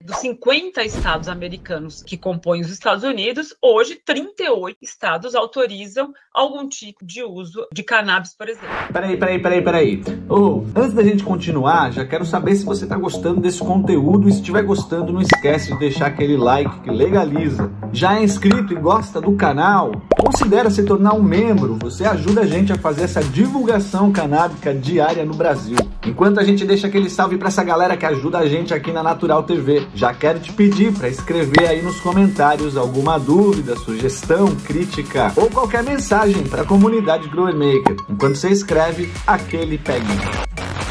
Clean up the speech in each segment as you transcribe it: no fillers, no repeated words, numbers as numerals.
Dos 50 estados americanos que compõem os Estados Unidos, hoje 38 estados autorizam algum tipo de uso de cannabis, por exemplo. Peraí. Antes da gente continuar, já quero saber se você tá gostando desse conteúdo, e se estiver gostando, não esquece de deixar aquele like que legaliza. Já é inscrito e gosta do canal? Considera se tornar um membro, você ajuda a gente a fazer essa divulgação canábica diária no Brasil. Enquanto a gente deixa aquele salve para essa galera que ajuda a gente aqui na Natural TV, já quero te pedir para escrever aí nos comentários alguma dúvida, sugestão, crítica ou qualquer mensagem para a comunidade Grower Maker. Enquanto você escreve, aquele peguinho.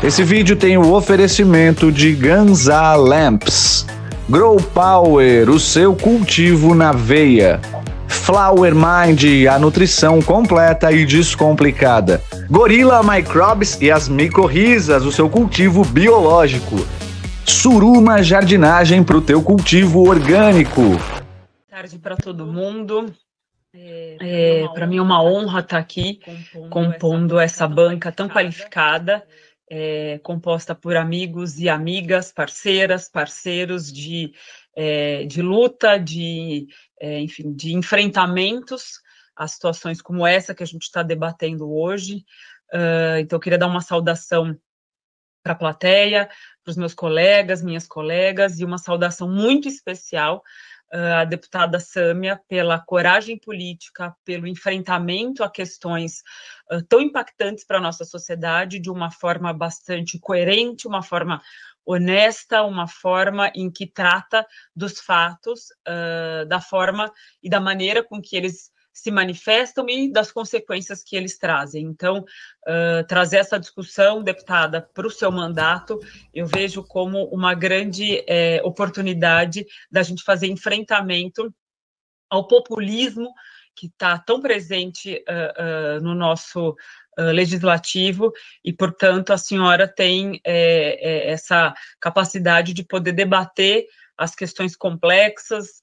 Esse vídeo tem o oferecimento de Ganza Lamps, Grow Power, o seu cultivo na veia. Flower Mind, a nutrição completa e descomplicada. Gorilla Microbes e as micorrizas, o seu cultivo biológico. Suruma Jardinagem para o teu cultivo orgânico. Boa tarde para todo mundo. Para mim é uma honra estar aqui compondo essa banca tão qualificada, composta por amigos e amigas, parceiras, parceiros de luta, enfim, de enfrentamentos a situações como essa que a gente está debatendo hoje. Então, eu queria dar uma saudação para a plateia, para os meus colegas, minhas colegas, e uma saudação muito especial à deputada Sâmia pela coragem política, pelo enfrentamento a questões tão impactantes para a nossa sociedade de uma forma bastante coerente, uma forma honesta, uma forma em que trata dos fatos, da forma e da maneira com que eles se manifestam e das consequências que eles trazem. Então, trazer essa discussão, deputada, para o seu mandato, eu vejo como uma grande oportunidade da gente fazer enfrentamento ao populismo que está tão presente no nosso legislativo e, portanto, a senhora tem essa capacidade de poder debater as questões complexas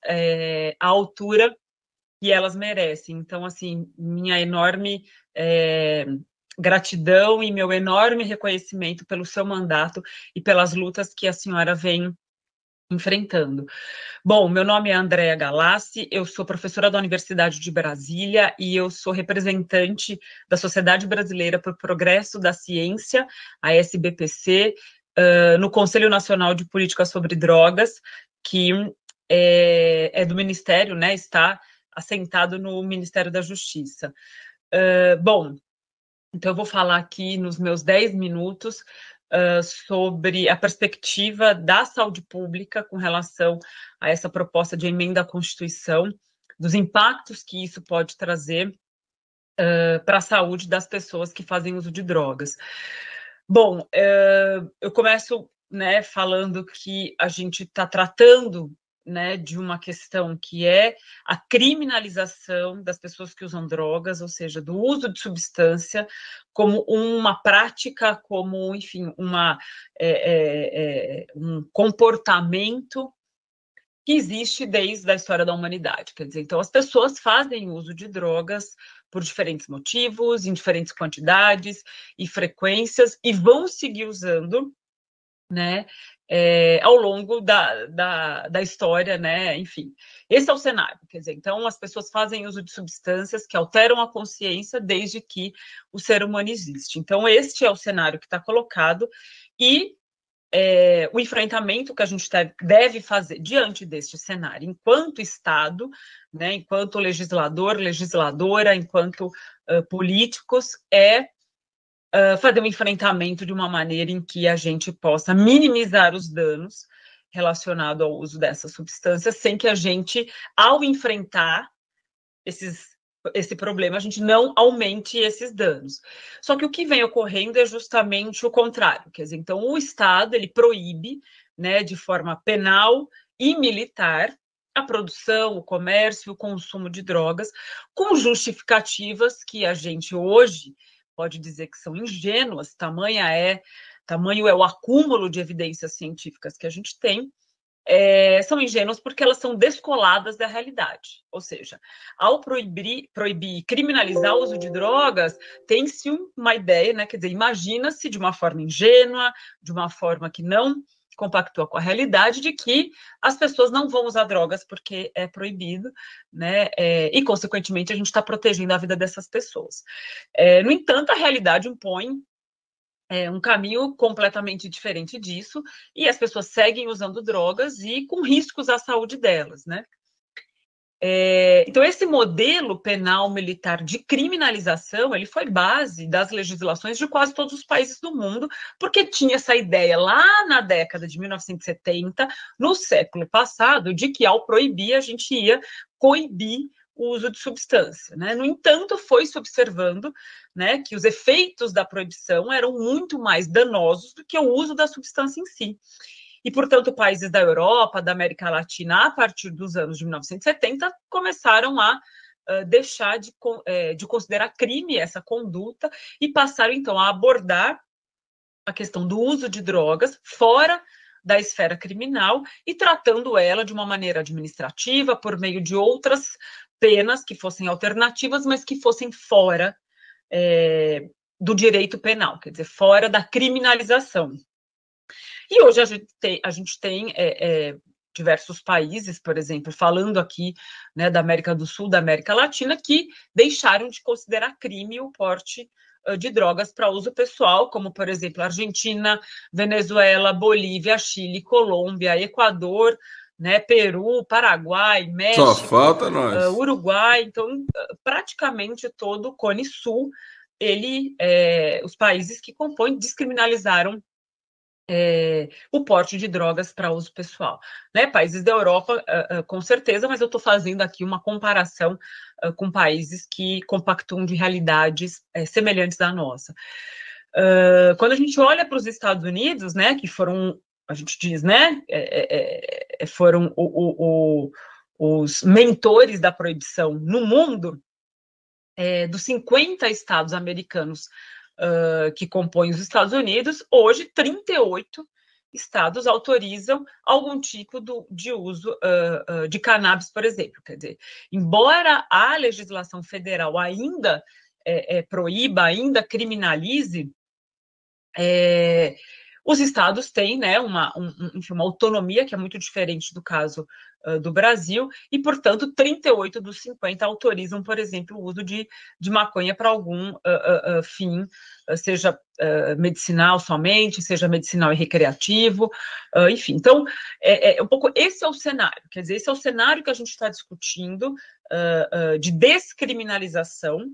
à altura que elas merecem. Então, assim, minha enorme gratidão e meu enorme reconhecimento pelo seu mandato e pelas lutas que a senhora vem enfrentando. Bom, meu nome é Andréa Galassi, eu sou professora da Universidade de Brasília e eu sou representante da Sociedade Brasileira para o Progresso da Ciência, a SBPC, no Conselho Nacional de Política sobre Drogas, que é do Ministério, né, está assentado no Ministério da Justiça. Bom, então eu vou falar aqui nos meus 10 minutos sobre a perspectiva da saúde pública com relação a essa proposta de emenda à Constituição, dos impactos que isso pode trazer para a saúde das pessoas que fazem uso de drogas. Bom, eu começo, né, falando que a gente está tratando, né, de uma questão que é a criminalização das pessoas que usam drogas, ou seja, do uso de substância como uma prática, como, enfim, um comportamento que existe desde a história da humanidade. Quer dizer, então as pessoas fazem uso de drogas por diferentes motivos, em diferentes quantidades e frequências, e vão seguir usando, né, ao longo da história, né, enfim. Esse é o cenário, quer dizer, então as pessoas fazem uso de substâncias que alteram a consciência desde que o ser humano existe. Então, este é o cenário que está colocado e o enfrentamento que a gente deve fazer diante deste cenário, enquanto Estado, né, enquanto legislador, legisladora, enquanto políticos, fazer um enfrentamento de uma maneira em que a gente possa minimizar os danos relacionados ao uso dessas substâncias, sem que a gente, ao enfrentar esse problema, a gente não aumente esses danos. Só que o que vem ocorrendo é justamente o contrário, quer dizer, então o Estado, ele proíbe, né, de forma penal e militar, a produção, o comércio, o consumo de drogas, com justificativas que a gente hoje pode dizer que são ingênuas, tamanho é o acúmulo de evidências científicas que a gente tem, são ingênuas porque elas são descoladas da realidade. Ou seja, ao proibir criminalizar o uso de drogas, tem-se uma ideia, né? Quer dizer, imagina-se de uma forma ingênua, de uma forma que não compactua com a realidade de que as pessoas não vão usar drogas porque é proibido, né? E, consequentemente, a gente está protegendo a vida dessas pessoas. No entanto, a realidade impõe um caminho completamente diferente disso, e as pessoas seguem usando drogas e com riscos à saúde delas, né? Então, esse modelo penal militar de criminalização, ele foi base das legislações de quase todos os países do mundo, porque tinha essa ideia lá na década de 1970, no século passado, de que ao proibir, a gente ia coibir o uso de substância, né? No entanto, foi-se observando, né, que os efeitos da proibição eram muito mais danosos do que o uso da substância em si. E, portanto, países da Europa, da América Latina, a partir dos anos de 1970, começaram a deixar de considerar crime essa conduta e passaram, então, a abordar a questão do uso de drogas fora da esfera criminal e tratando ela de uma maneira administrativa, por meio de outras penas que fossem alternativas, mas que fossem fora do direito penal, quer dizer, fora da criminalização. E hoje a gente tem diversos países, por exemplo, falando aqui, né, da América do Sul, da América Latina, que deixaram de considerar crime o porte de drogas para uso pessoal, como, por exemplo, Argentina, Venezuela, Bolívia, Chile, Colômbia, Equador, né, Peru, Paraguai, México, Só falta nós. Uruguai. Então, praticamente todo o Cone Sul, os países que compõem descriminalizaram o porte de drogas para uso pessoal, né? Países da Europa, com certeza, mas eu estou fazendo aqui uma comparação com países que compactuam de realidades semelhantes à nossa. Quando a gente olha para os Estados Unidos, né, que foram, a gente diz, né, foram os mentores da proibição no mundo, dos 50 estados americanos que compõem os Estados Unidos, hoje 38 estados autorizam algum tipo de uso de cannabis, por exemplo. Quer dizer, embora a legislação federal ainda proíba, ainda criminalize, os estados têm, né, uma autonomia que é muito diferente do caso do Brasil, e, portanto, 38 dos 50 autorizam, por exemplo, o uso de maconha para algum fim, seja medicinal somente, seja medicinal e recreativo, enfim. Então, um pouco esse é o cenário, quer dizer, esse é o cenário que a gente está discutindo de descriminalização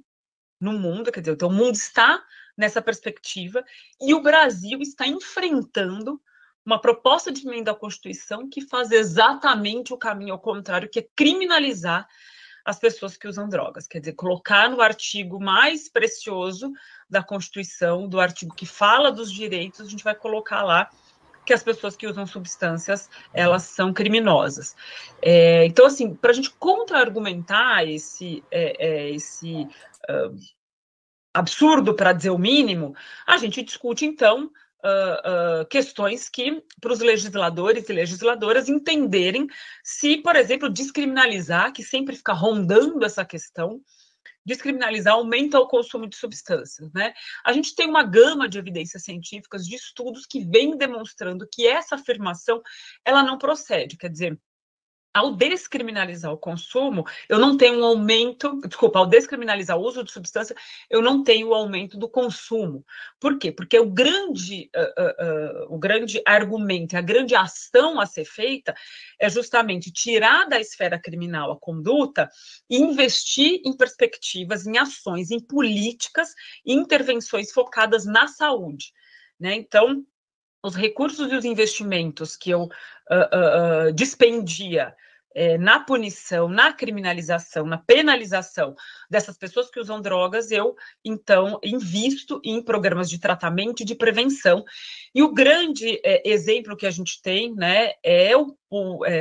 no mundo, quer dizer, então o mundo está nessa perspectiva, e o Brasil está enfrentando uma proposta de emenda à Constituição que faz exatamente o caminho ao contrário, que é criminalizar as pessoas que usam drogas, quer dizer, colocar no artigo mais precioso da Constituição, do artigo que fala dos direitos, a gente vai colocar lá que as pessoas que usam substâncias, elas são criminosas. Então, assim, para a gente contra-argumentar esse absurdo, para dizer o mínimo, a gente discute, então, questões que, para os legisladores e legisladoras entenderem se, por exemplo, descriminalizar, que sempre fica rondando essa questão, descriminalizar aumenta o consumo de substâncias, né? A gente tem uma gama de evidências científicas, de estudos que vêm demonstrando que essa afirmação, ela não procede, quer dizer, ao descriminalizar o consumo, eu não tenho um aumento, ao descriminalizar o uso de substância, eu não tenho o aumento do consumo. Por quê? Porque o grande argumento, a grande ação a ser feita é justamente tirar da esfera criminal a conduta e investir em perspectivas, em ações, em políticas e intervenções focadas na saúde, né? Então, os recursos e os investimentos que eu dispendia na punição, na criminalização, na penalização dessas pessoas que usam drogas, eu, então, invisto em programas de tratamento e de prevenção. E o grande exemplo que a gente tem, né, é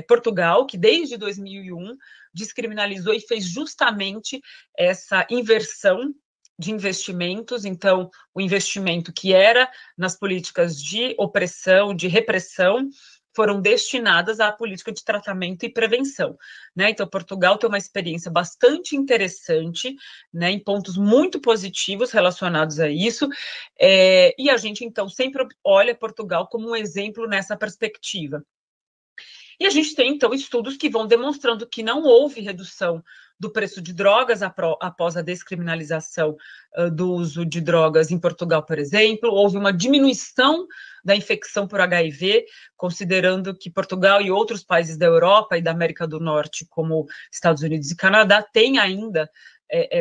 Portugal, que desde 2001 descriminalizou e fez justamente essa inversão de investimentos. Então, o investimento que era nas políticas de opressão, de repressão, foram destinadas à política de tratamento e prevenção, né? Então, Portugal tem uma experiência bastante interessante, né, em pontos muito positivos relacionados a isso, e a gente, então, sempre olha Portugal como um exemplo nessa perspectiva. E a gente tem, então, estudos que vão demonstrando que não houve redução do preço de drogas após a descriminalização do uso de drogas em Portugal, por exemplo. Houve uma diminuição da infecção por HIV, considerando que Portugal e outros países da Europa e da América do Norte, como Estados Unidos e Canadá, têm ainda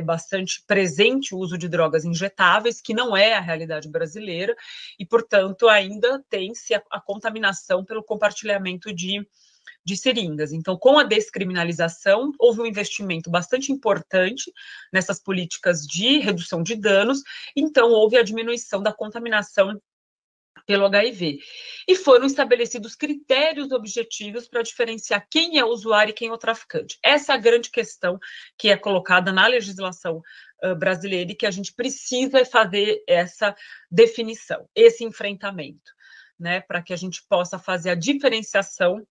bastante presente o uso de drogas injetáveis, que não é a realidade brasileira, e, portanto, ainda tem-se a contaminação pelo compartilhamento de seringas. Então, com a descriminalização, houve um investimento bastante importante nessas políticas de redução de danos, então houve a diminuição da contaminação pelo HIV. E foram estabelecidos critérios objetivos para diferenciar quem é o usuário e quem é o traficante. Essa é a grande questão que é colocada na legislação brasileira e que a gente precisa fazer essa definição, esse enfrentamento, né, para que a gente possa fazer a diferenciação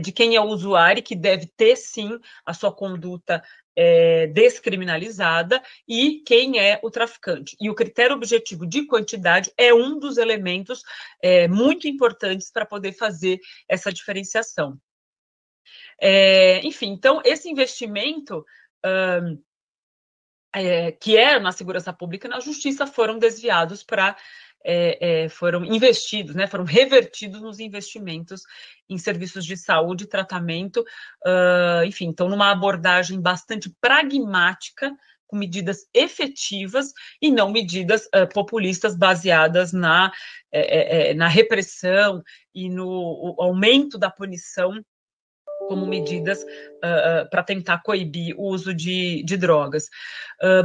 de quem é o usuário, que deve ter, sim, a sua conduta descriminalizada, e quem é o traficante. E o critério objetivo de quantidade é um dos elementos muito importantes para poder fazer essa diferenciação. Enfim, então, esse investimento que era na segurança pública e na justiça foram desviados para foram investidos, né, foram revertidos nos investimentos em serviços de saúde, tratamento, enfim, então numa abordagem bastante pragmática, com medidas efetivas e não medidas populistas baseadas na repressão e no aumento da punição como medidas para tentar coibir o uso de drogas.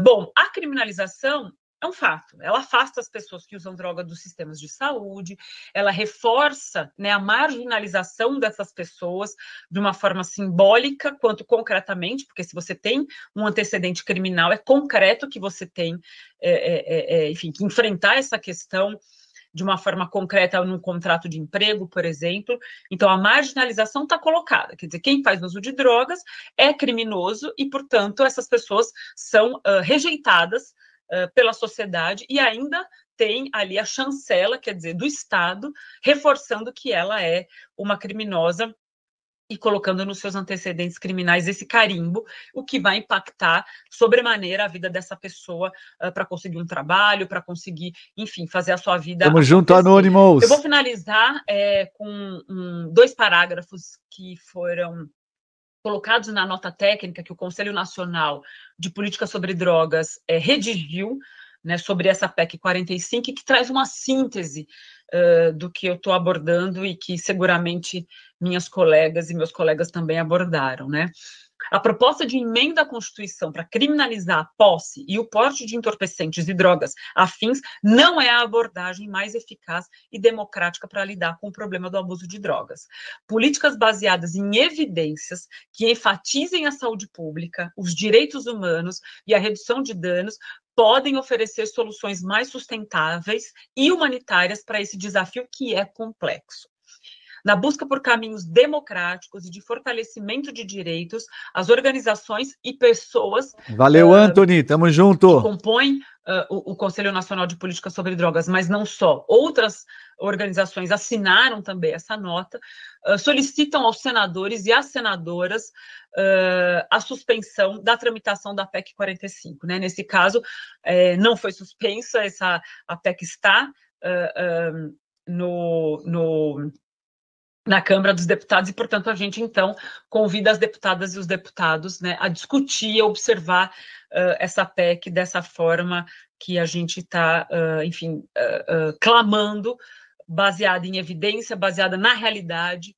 Bom, a criminalização é um fato, ela afasta as pessoas que usam droga dos sistemas de saúde, ela reforça, né, a marginalização dessas pessoas de uma forma simbólica quanto concretamente, porque se você tem um antecedente criminal, é concreto que você tem, enfim, que enfrentar essa questão de uma forma concreta num contrato de emprego, por exemplo. Então, a marginalização está colocada, quer dizer, quem faz uso de drogas é criminoso e, portanto, essas pessoas são rejeitadas pela sociedade e ainda tem ali a chancela, quer dizer, do Estado, reforçando que ela é uma criminosa e colocando nos seus antecedentes criminais esse carimbo, o que vai impactar sobremaneira a vida dessa pessoa para conseguir um trabalho, para conseguir, enfim, fazer a sua vida Tamo junto, acontecer. Anonymous. Eu vou finalizar com 2 parágrafos que foram colocados na nota técnica que o Conselho Nacional de Política sobre Drogas redigiu, né, sobre essa PEC 45, que traz uma síntese do que eu estou abordando e que seguramente minhas colegas e meus colegas também abordaram, né? A proposta de emenda à Constituição para criminalizar a posse e o porte de entorpecentes e drogas afins não é a abordagem mais eficaz e democrática para lidar com o problema do abuso de drogas. Políticas baseadas em evidências que enfatizem a saúde pública, os direitos humanos e a redução de danos podem oferecer soluções mais sustentáveis e humanitárias para esse desafio que é complexo. Na busca por caminhos democráticos e de fortalecimento de direitos, as organizações e pessoas... Valeu, Anthony, tamo junto. Que compõem o Conselho Nacional de Política sobre Drogas, mas não só, outras organizações assinaram também essa nota, solicitam aos senadores e às senadoras a suspensão da tramitação da PEC 45. Né? Nesse caso, não foi suspensa, a PEC está na Câmara dos Deputados e, portanto, a gente, então, convida as deputadas e os deputados, né, a discutir e observar essa PEC dessa forma que a gente está, enfim, clamando, baseada em evidência, baseada na realidade,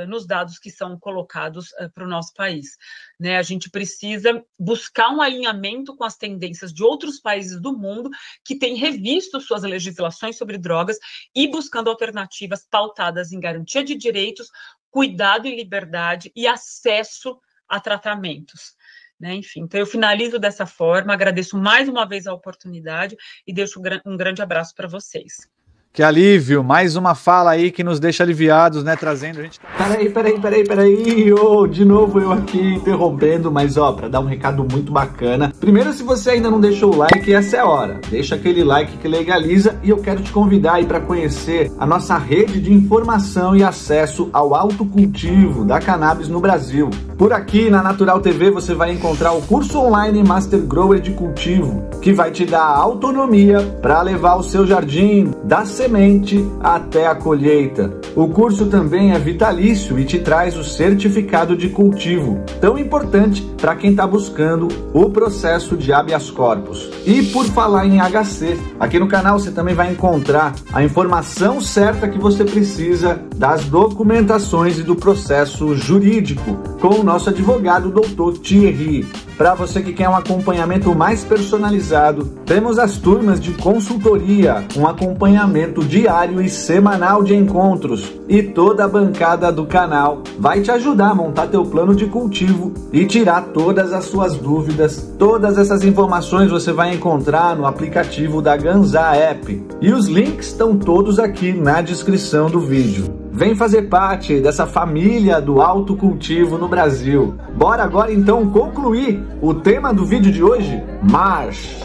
nos dados que são colocados para o nosso país. Né? A gente precisa buscar um alinhamento com as tendências de outros países do mundo que têm revisto suas legislações sobre drogas e buscando alternativas pautadas em garantia de direitos, cuidado e liberdade e acesso a tratamentos. Né? Enfim, então eu finalizo dessa forma, agradeço mais uma vez a oportunidade e deixo um grande abraço para vocês. Que alívio, mais uma fala aí que nos deixa aliviados, né, trazendo a gente... Peraí, de novo eu aqui interrompendo, mas ó, pra dar um recado muito bacana. Primeiro, se você ainda não deixou o like, essa é a hora. Deixa aquele like que legaliza e eu quero te convidar aí pra conhecer a nossa rede de informação e acesso ao autocultivo da cannabis no Brasil. Por aqui, na Natural TV, você vai encontrar o curso online Master Grower de Cultivo, que vai te dar autonomia para levar o seu jardim da semente até a colheita. O curso também é vitalício e te traz o certificado de cultivo, tão importante para quem está buscando o processo de habeas corpus. E por falar em HC, aqui no canal você também vai encontrar a informação certa que você precisa das documentações e do processo jurídico com o nosso advogado, Dr. Thierry. Para você que quer um acompanhamento mais personalizado, temos as turmas de consultoria, um acompanhamento diário e semanal de encontros. E toda a bancada do canal vai te ajudar a montar teu plano de cultivo e tirar todas as suas dúvidas. Todas essas informações você vai encontrar no aplicativo da Ganzá App. E os links estão todos aqui na descrição do vídeo. Vem fazer parte dessa família do autocultivo no Brasil. Bora agora então concluir o tema do vídeo de hoje? Marcha!